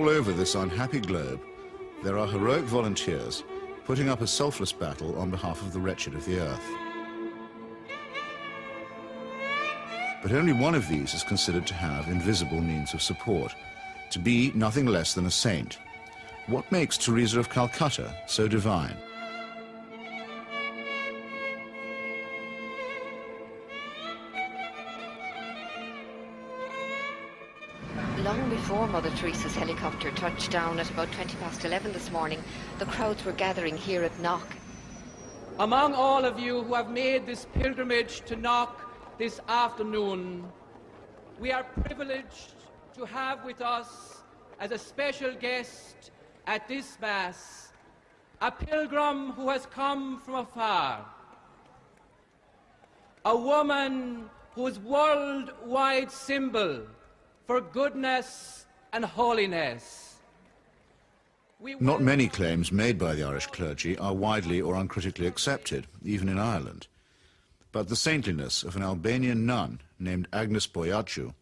all over this unhappy globe, there are heroic volunteers putting up a selfless battle on behalf of the wretched of the earth. But only one of these is considered to have invisible means of support, to be nothing less than a saint. What makes Teresa of Calcutta so divine? Long before Mother Teresa's helicopter touched down at about 11:20 this morning, the crowds were gathering here at Knock. Among all of you who have made this pilgrimage to Knock this afternoon, we are privileged to have with us as a special guest at this Mass a pilgrim who has come from afar, a woman whose worldwide symbol for goodness and holiness. Not many claims made by the Irish clergy are widely or uncritically accepted, even in Ireland. But the saintliness of an Albanian nun named Agnes Boiaciu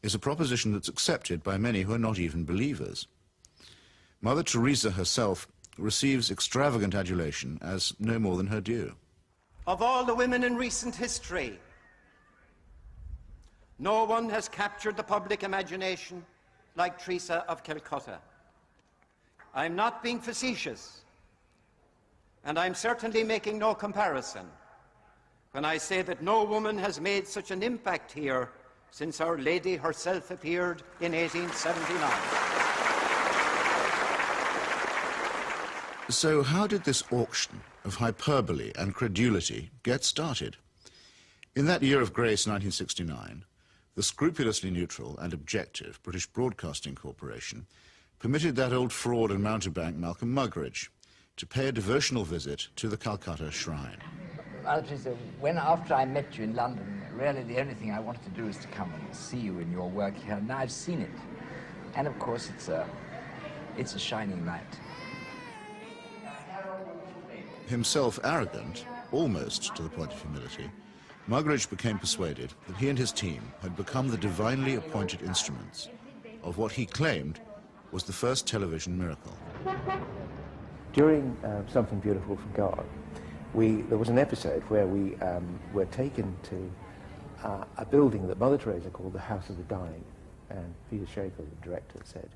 is a proposition that's accepted by many who are not even believers. Mother Teresa herself receives extravagant adulation as no more than her due. Of all the women in recent history, no one has captured the public imagination like Teresa of Calcutta. I'm not being facetious, and I'm certainly making no comparison when I say that no woman has made such an impact here since Our Lady herself appeared in 1879. So how did this auction of hyperbole and credulity get started? In that year of grace, 1969, the scrupulously neutral and objective British Broadcasting Corporation permitted that old fraud and mountebank Malcolm Muggeridge to pay a devotional visit to the Calcutta Shrine. Mother Teresa, after I met you in London, really the only thing I wanted to do is to come and see you in your work here. Now I've seen it. And of course it's a shining light. Himself arrogant, almost to the point of humility, Muggeridge became persuaded that he and his team had become the divinely appointed instruments of what he claimed was the first television miracle. During Something Beautiful from God, there was an episode where we were taken to a building that Mother Teresa called the House of the Dying, and Peter Schaefer, the director, said,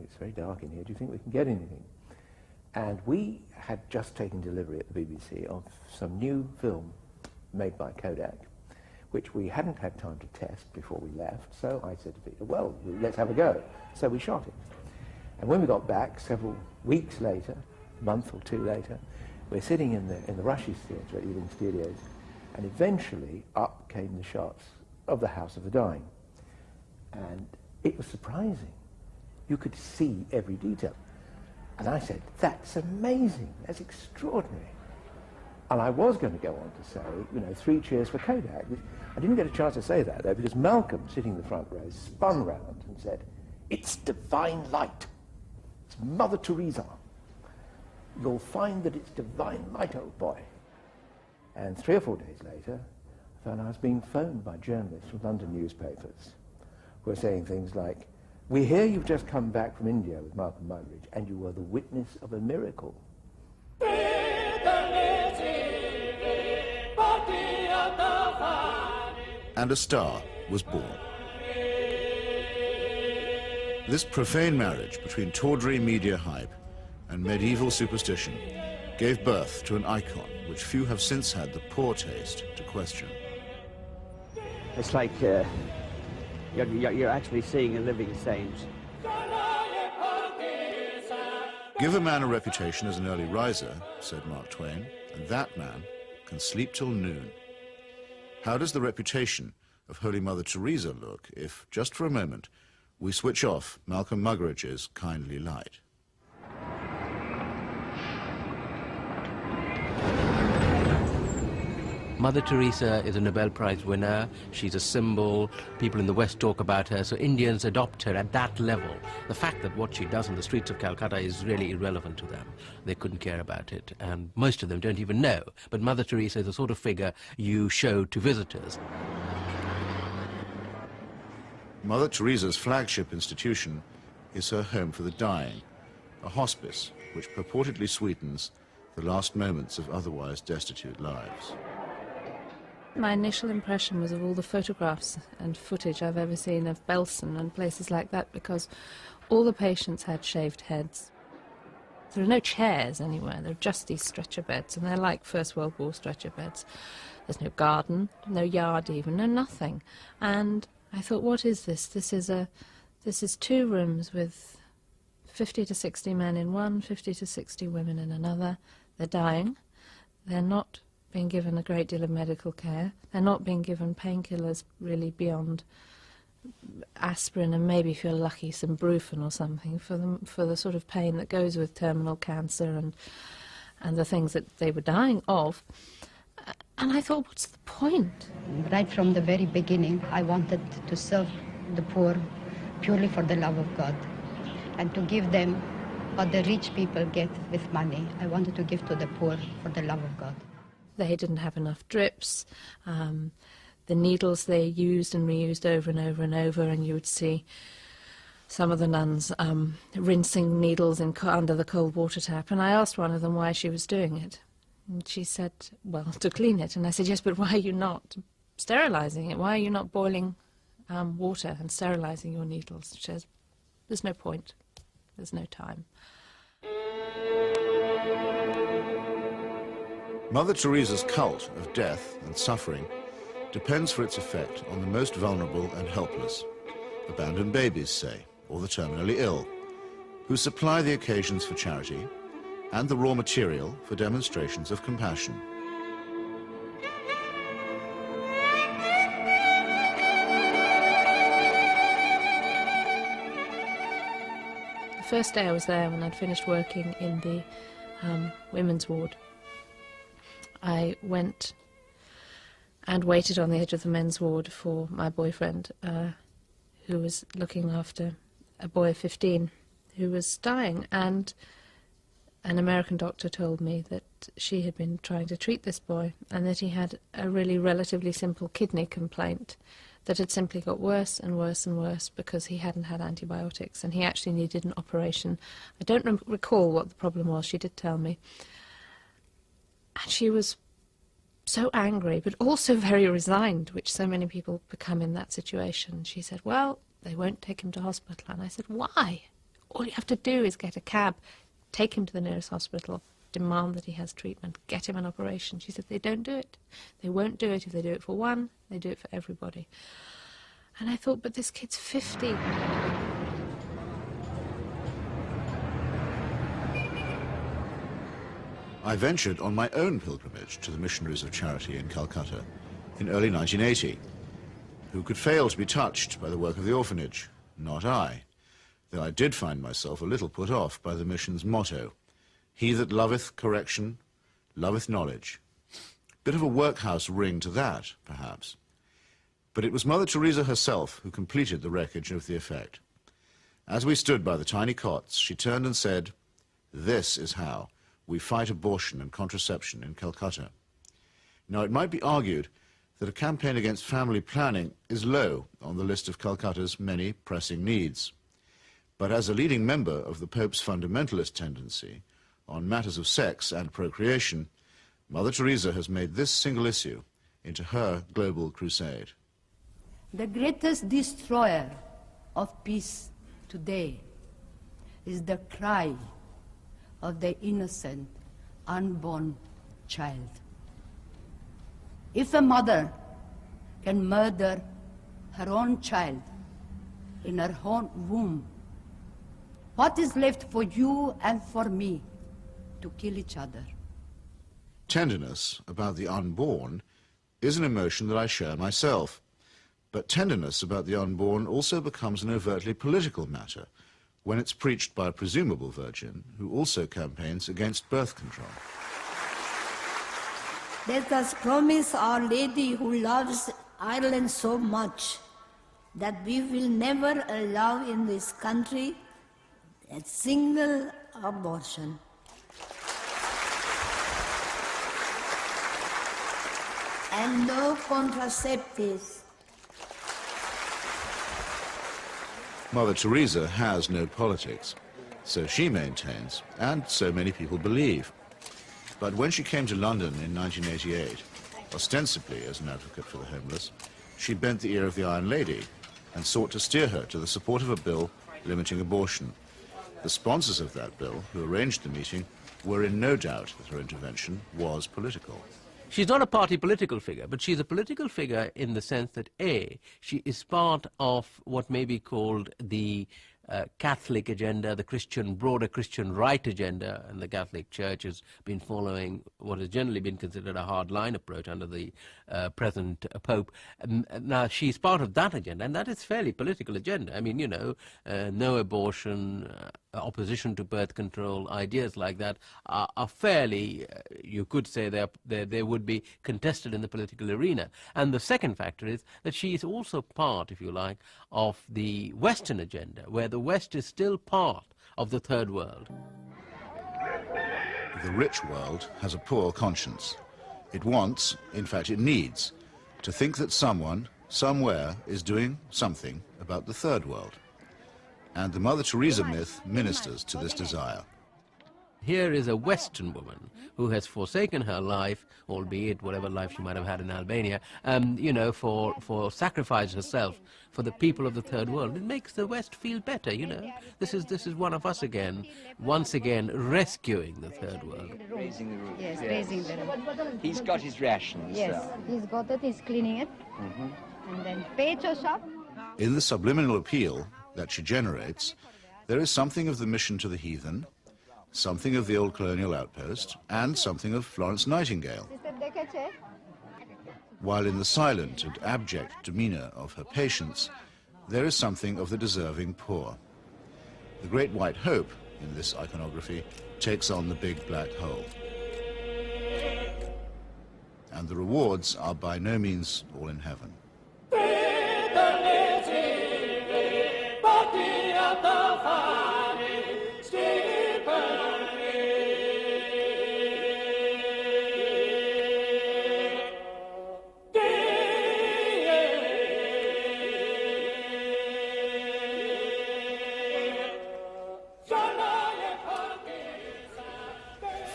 it's very dark in here, do you think we can get anything? And we had just taken delivery at the BBC of some new film made by Kodak, which we hadn't had time to test before we left, so I said to Peter, well, let's have a go. So we shot it. And when we got back, several weeks later, a month or two later, we're sitting in the Rushes Theatre at Ealing Studios, and eventually up came the shots of the House of the Dying. And it was surprising. You could see every detail. And I said, that's amazing, that's extraordinary. And I was going to go on to say, 3 cheers for Kodak. I didn't get a chance to say that, though, because Malcolm, sitting in the front row, spun round and said, it's divine light. It's Mother Teresa. You'll find that it's divine light, old boy. And 3 or 4 days later, I found I was being phoned by journalists from London newspapers who were saying things like, we hear you've just come back from India with Malcolm Muggeridge, and you were the witness of a miracle. And a star was born. This profane marriage between tawdry media hype and medieval superstition gave birth to an icon which few have since had the poor taste to question. It's like you're actually seeing a living saint. Give a man a reputation as an early riser, said Mark Twain, and that man can sleep till noon. How does the reputation of Holy Mother Teresa look if, just for a moment, we switch off Malcolm Muggeridge's kindly light? Mother Teresa is a Nobel Prize winner. She's a symbol. People in the West talk about her, so Indians adopt her at that level. The fact that what she does on the streets of Calcutta is really irrelevant to them. They couldn't care about it, and most of them don't even know. But Mother Teresa is the sort of figure you show to visitors. Mother Teresa's flagship institution is her home for the dying, a hospice which purportedly sweetens the last moments of otherwise destitute lives. My initial impression was of all the photographs and footage I've ever seen of Belsen and places like that, because all the patients had shaved heads. There are no chairs anywhere, there are just these stretcher beds, and they're like First World War stretcher beds. There's no garden, no yard even, no nothing. And I thought, what is this? This is 2 rooms with 50 to 60 men in one, 50 to 60 women in another. They're dying. They're not being given a great deal of medical care. They're not being given painkillers really beyond aspirin and maybe, if you're lucky, some Brufen or something for the sort of pain that goes with terminal cancer and the things that they were dying of. And I thought, what's the point? Right from the very beginning, I wanted to serve the poor purely for the love of God and to give them what the rich people get with money. I wanted to give to the poor for the love of God. They didn't have enough drips. The needles they used and reused over and over and over, and you would see some of the nuns rinsing needles under the cold water tap. And I asked one of them why she was doing it. And she said, well, to clean it. And I said, yes, but why are you not sterilizing it? Why are you not boiling water and sterilizing your needles? She says, there's no point. There's no time. Mother Teresa's cult of death and suffering depends for its effect on the most vulnerable and helpless, abandoned babies, say, or the terminally ill, who supply the occasions for charity and the raw material for demonstrations of compassion. The first day I was there, when I'd finished working in the women's ward, I went and waited on the edge of the men's ward for my boyfriend, who was looking after a boy of 15 who was dying. And an American doctor told me that she had been trying to treat this boy and that he had a really relatively simple kidney complaint that had simply got worse and worse and worse because he hadn't had antibiotics, and he actually needed an operation. I don't recall what the problem was. She did tell me. And she was so angry, but also very resigned, which so many people become in that situation. She said, well, they won't take him to hospital. And I said, why? All you have to do is get a cab, take him to the nearest hospital, demand that he has treatment, get him an operation. She said, they don't do it. They won't do it. If they do it for one, they do it for everybody. And I thought, but this kid's 50. I ventured on my own pilgrimage to the Missionaries of Charity in Calcutta in early 1980. Who could fail to be touched by the work of the orphanage? Not I, though I did find myself a little put off by the mission's motto, he that loveth correction, loveth knowledge. Bit of a workhouse ring to that, perhaps. But it was Mother Teresa herself who completed the wreckage of the effect. As we stood by the tiny cots, she turned and said, this is how we fight abortion and contraception in Calcutta. Now, it might be argued that a campaign against family planning is low on the list of Calcutta's many pressing needs. But as a leading member of the Pope's fundamentalist tendency on matters of sex and procreation, Mother Teresa has made this single issue into her global crusade. The greatest destroyer of peace today is the cry of the innocent, unborn child. If a mother can murder her own child in her own womb, what is left for you and for me to kill each other? Tenderness about the unborn is an emotion that I share myself. But tenderness about the unborn also becomes an overtly political matter when it's preached by a presumable virgin who also campaigns against birth control. Let us promise Our Lady, who loves Ireland so much, that we will never allow in this country a single abortion. And no contraceptives. Mother Teresa has no politics, so she maintains, and so many people believe. But when she came to London in 1988, ostensibly as an advocate for the homeless, she bent the ear of the Iron Lady and sought to steer her to the support of a bill limiting abortion. The sponsors of that bill, who arranged the meeting, were in no doubt that her intervention was political. She's not a party political figure, but she's a political figure in the sense that, A, she is part of what may be called the Catholic agenda, the broader Christian right agenda, and the Catholic Church has been following what has generally been considered a hard-line approach under the present Pope. Now, she's part of that agenda, and that is fairly political agenda. I mean, you know, no abortion, opposition to birth control, ideas like that are fairly, you could say they would be contested in the political arena. And the second factor is that she is also part, if you like, of the Western agenda, where the West is still part of the third world. The rich world has a poor conscience. It wants, in fact it needs, to think that someone, somewhere, is doing something about the third world. And the Mother Teresa myth ministers to this desire. Here is a Western woman who has forsaken her life, albeit whatever life she might have had in Albania, you know, for sacrifice herself for the people of the third world. It makes the West feel better, you know. This is one of us again, once again rescuing the third world. Raising the roof. Yes, raising the roof. He's got his rations. Yes, he's got it, he's cleaning it. And then pecho shop. In the subliminal appeal that she generates, there is something of the mission to the heathen, something of the old colonial outpost, and something of Florence Nightingale. While in the silent and abject demeanour of her patients, there is something of the deserving poor. The great white hope in this iconography takes on the big black hole. And the rewards are by no means all in heaven.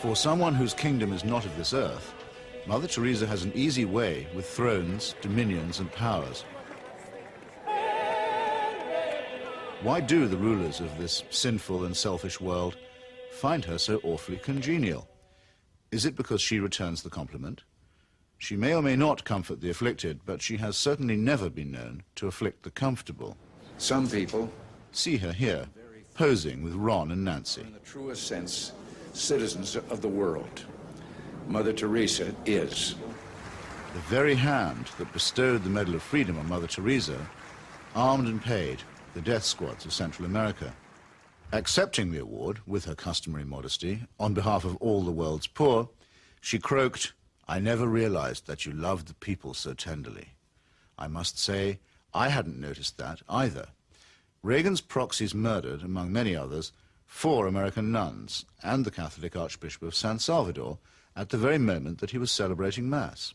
For someone whose kingdom is not of this earth, Mother Teresa has an easy way with thrones, dominions, and powers. Why do the rulers of this sinful and selfish world find her so awfully congenial? Is it because she returns the compliment? She may or may not comfort the afflicted, but she has certainly never been known to afflict the comfortable. Some people see her here, posing with Ron and Nancy. In the truest sense, citizens of the world. Mother Teresa is. The very hand that bestowed the Medal of Freedom on Mother Teresa armed and paid the death squads of Central America. Accepting the award with her customary modesty on behalf of all the world's poor, she croaked, "I never realized that you loved the people so tenderly." I must say, I hadn't noticed that either. Reagan's proxies murdered, among many others, 4 American nuns and the Catholic Archbishop of San Salvador at the very moment that he was celebrating Mass.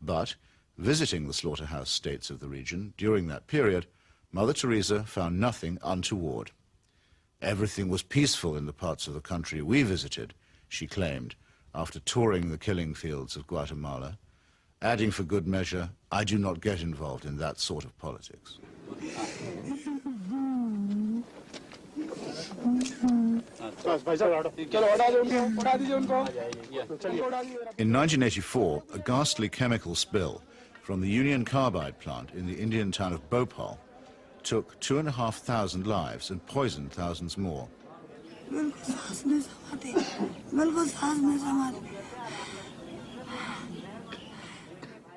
But, visiting the slaughterhouse states of the region during that period, Mother Teresa found nothing untoward. Everything was peaceful in the parts of the country we visited, she claimed, after touring the killing fields of Guatemala, adding for good measure, "I do not get involved in that sort of politics." In 1984, a ghastly chemical spill from the Union Carbide plant in the Indian town of Bhopal took 2,500 lives and poisoned thousands more.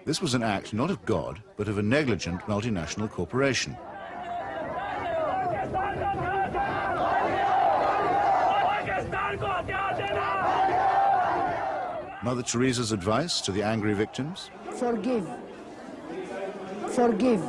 This was an act not of God, but of a negligent multinational corporation. Mother Teresa's advice to the angry victims? Forgive. Forgive.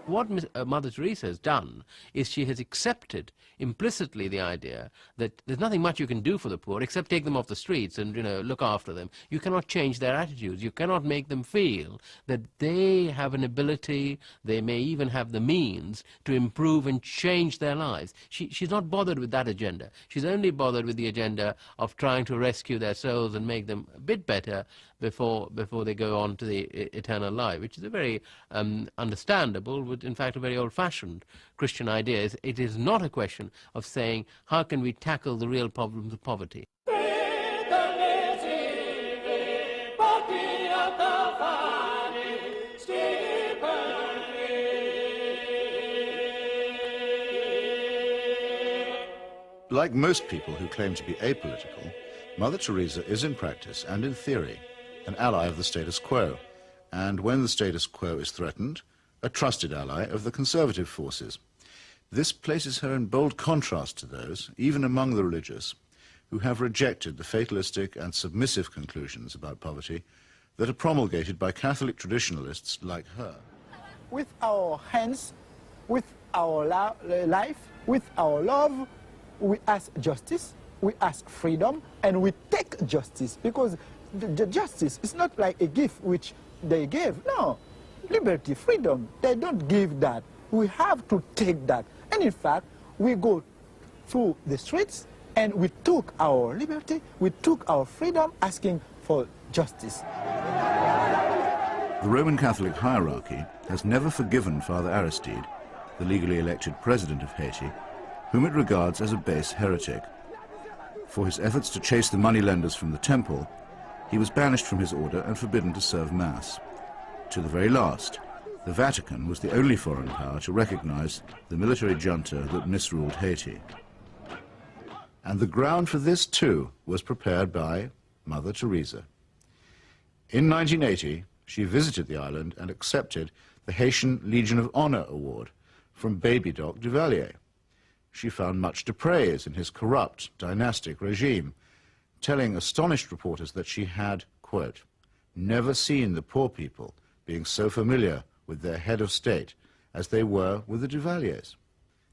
What Mother Teresa has done is she has accepted implicitly the idea that there's nothing much you can do for the poor except take them off the streets and, you know, look after them. You cannot change their attitudes. You cannot make them feel that they have an ability, they may even have the means to improve and change their lives. She's not bothered with that agenda. She's only bothered with the agenda of trying to rescue their souls and make them a bit better before they go on to the eternal life, which is a very understandable, but in fact a very old-fashioned Christian idea. It is not a question of saying, how can we tackle the real problems of poverty? Like most people who claim to be apolitical, Mother Teresa is in practice and in theory an ally of the status quo, and when the status quo is threatened, a trusted ally of the conservative forces. This places her in bold contrast to those, even among the religious, who have rejected the fatalistic and submissive conclusions about poverty that are promulgated by Catholic traditionalists like her. With our hands, with our life, with our love, we ask justice, we ask freedom, and we take justice, because the justice is not like a gift which they gave. No, liberty, freedom, they don't give that. We have to take that. And in fact, we go through the streets and we took our liberty, we took our freedom, asking for justice. The Roman Catholic hierarchy has never forgiven Father Aristide, the legally elected president of Haiti, whom it regards as a base heretic. For his efforts to chase the moneylenders from the temple, he was banished from his order and forbidden to serve Mass. To the very last, the Vatican was the only foreign power to recognize the military junta that misruled Haiti. And the ground for this, too, was prepared by Mother Teresa. In 1980, she visited the island and accepted the Haitian Legion of Honor Award from Baby Doc Duvalier. She found much to praise in his corrupt, dynastic regime, telling astonished reporters that she had, quote, never seen the poor people being so familiar with their head of state as they were with the Duvaliers.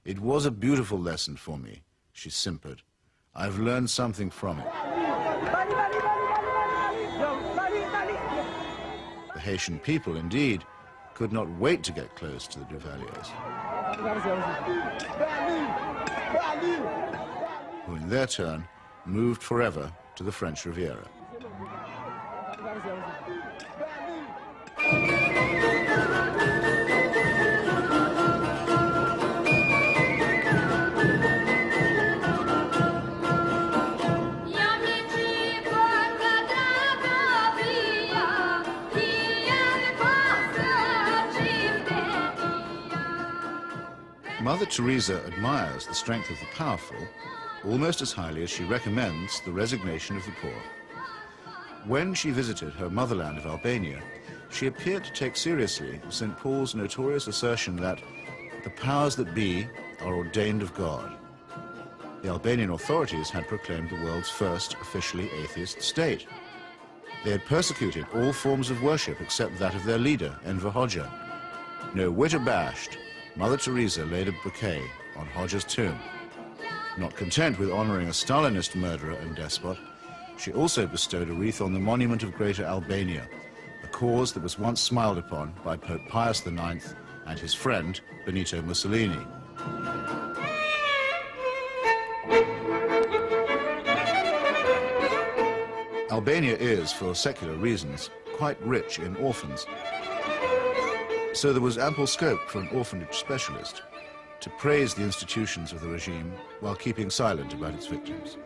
It was a beautiful lesson for me, she simpered. I've learned something from it. The Haitian people, indeed, could not wait to get close to the Duvaliers, who in their turn moved forever to the French Riviera. Mother Teresa admires the strength of the powerful almost as highly as she recommends the resignation of the poor. When she visited her motherland of Albania, she appeared to take seriously St. Paul's notorious assertion that the powers that be are ordained of God. The Albanian authorities had proclaimed the world's first officially atheist state. They had persecuted all forms of worship except that of their leader, Enver Hoxha. No whit abashed, Mother Teresa laid a bouquet on Hoxha's tomb. Not content with honoring a Stalinist murderer and despot, she also bestowed a wreath on the monument of Greater Albania, a cause that was once smiled upon by Pope Pius IX and his friend, Benito Mussolini. Albania is, for secular reasons, quite rich in orphans. So there was ample scope for an orphanage specialist to praise the institutions of the regime while keeping silent about its victims.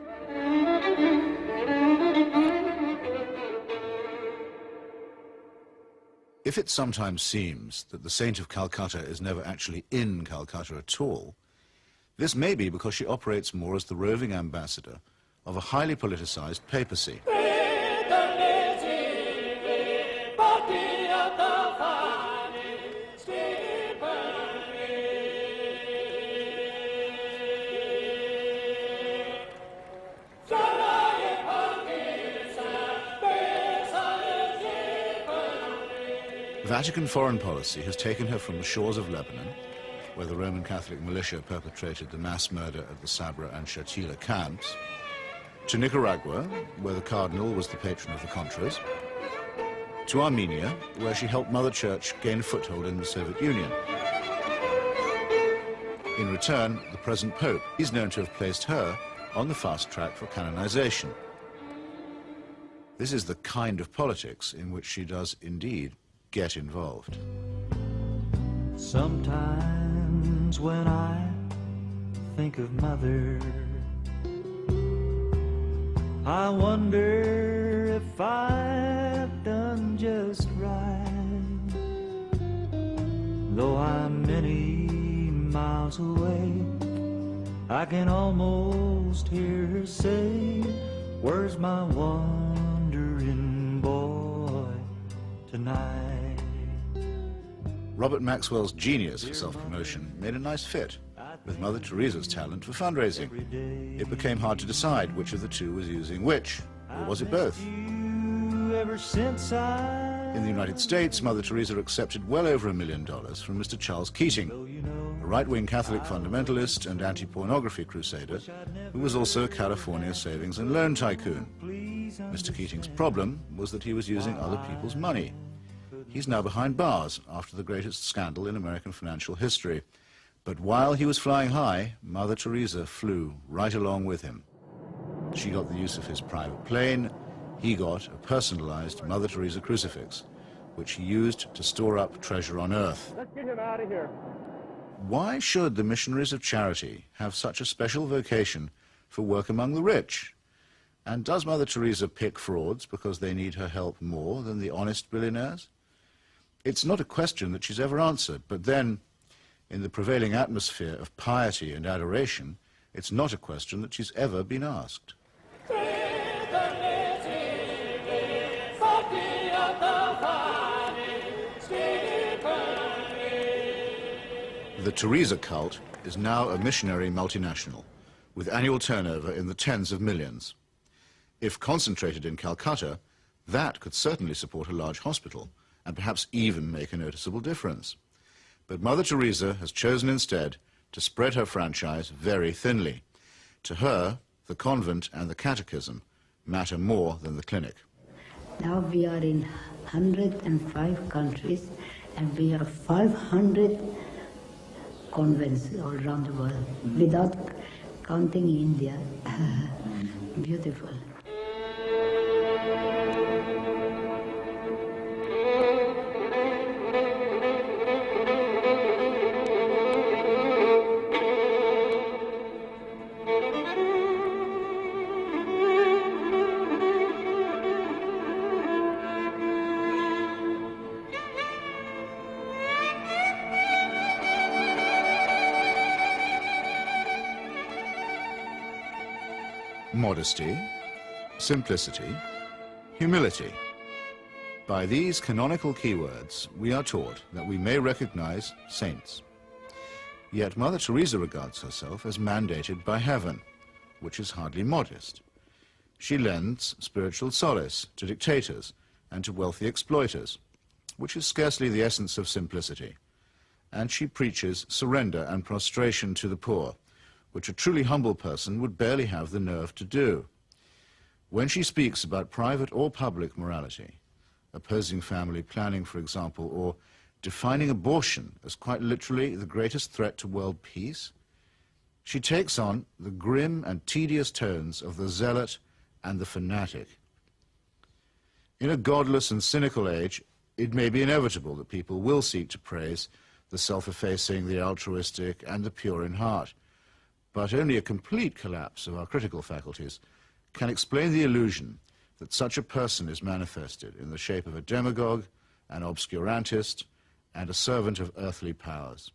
If it sometimes seems that the Saint of Calcutta is never actually in Calcutta at all, this may be because she operates more as the roving ambassador of a highly politicized papacy. Vatican foreign policy has taken her from the shores of Lebanon, where the Roman Catholic militia perpetrated the mass murder at the Sabra and Shatila camps, to Nicaragua, where the Cardinal was the patron of the Contras, to Armenia, where she helped Mother Church gain a foothold in the Soviet Union. In return, the present Pope is known to have placed her on the fast track for canonization. This is the kind of politics in which she does indeed get involved. Sometimes when I think of Mother, I wonder if I've done just right. Though I'm many miles away, I can almost hear her say, "Where's my wandering boy tonight?" Robert Maxwell's genius for self-promotion made a nice fit with Mother Teresa's talent for fundraising. It became hard to decide which of the two was using which, or was it both? In the United States, Mother Teresa accepted well over $1 million from Mr. Charles Keating, a right-wing Catholic fundamentalist and anti-pornography crusader who was also a California savings and loan tycoon. Mr. Keating's problem was that he was using other people's money. He's now behind bars after the greatest scandal in American financial history. But while he was flying high, Mother Teresa flew right along with him. She got the use of his private plane. He got a personalized Mother Teresa crucifix, which he used to store up treasure on earth. Let's get him out of here. Why should the missionaries of charity have such a special vocation for work among the rich? And does Mother Teresa pick frauds because they need her help more than the honest billionaires? It's not a question that she's ever answered, but then, in the prevailing atmosphere of piety and adoration, it's not a question that she's ever been asked. The Teresa cult is now a missionary multinational, with annual turnover in the tens of millions. If concentrated in Calcutta, that could certainly support a large hospital, and perhaps even make a noticeable difference. But Mother Teresa has chosen instead to spread her franchise very thinly. To her, the convent and the catechism matter more than the clinic. Now we are in 105 countries and we have 500 convents all around the world, without counting India. Beautiful. Modesty, simplicity, humility. By these canonical keywords, we are taught that we may recognize saints. Yet Mother Teresa regards herself as mandated by heaven, which is hardly modest. She lends spiritual solace to dictators and to wealthy exploiters, which is scarcely the essence of simplicity. And she preaches surrender and prostration to the poor, which a truly humble person would barely have the nerve to do. When she speaks about private or public morality, opposing family planning, for example, or defining abortion as quite literally the greatest threat to world peace, she takes on the grim and tedious tones of the zealot and the fanatic. In a godless and cynical age, it may be inevitable that people will seek to praise the self-effacing, the altruistic, and the pure in heart. But only a complete collapse of our critical faculties can explain the illusion that such a person is manifested in the shape of a demagogue, an obscurantist, and a servant of earthly powers.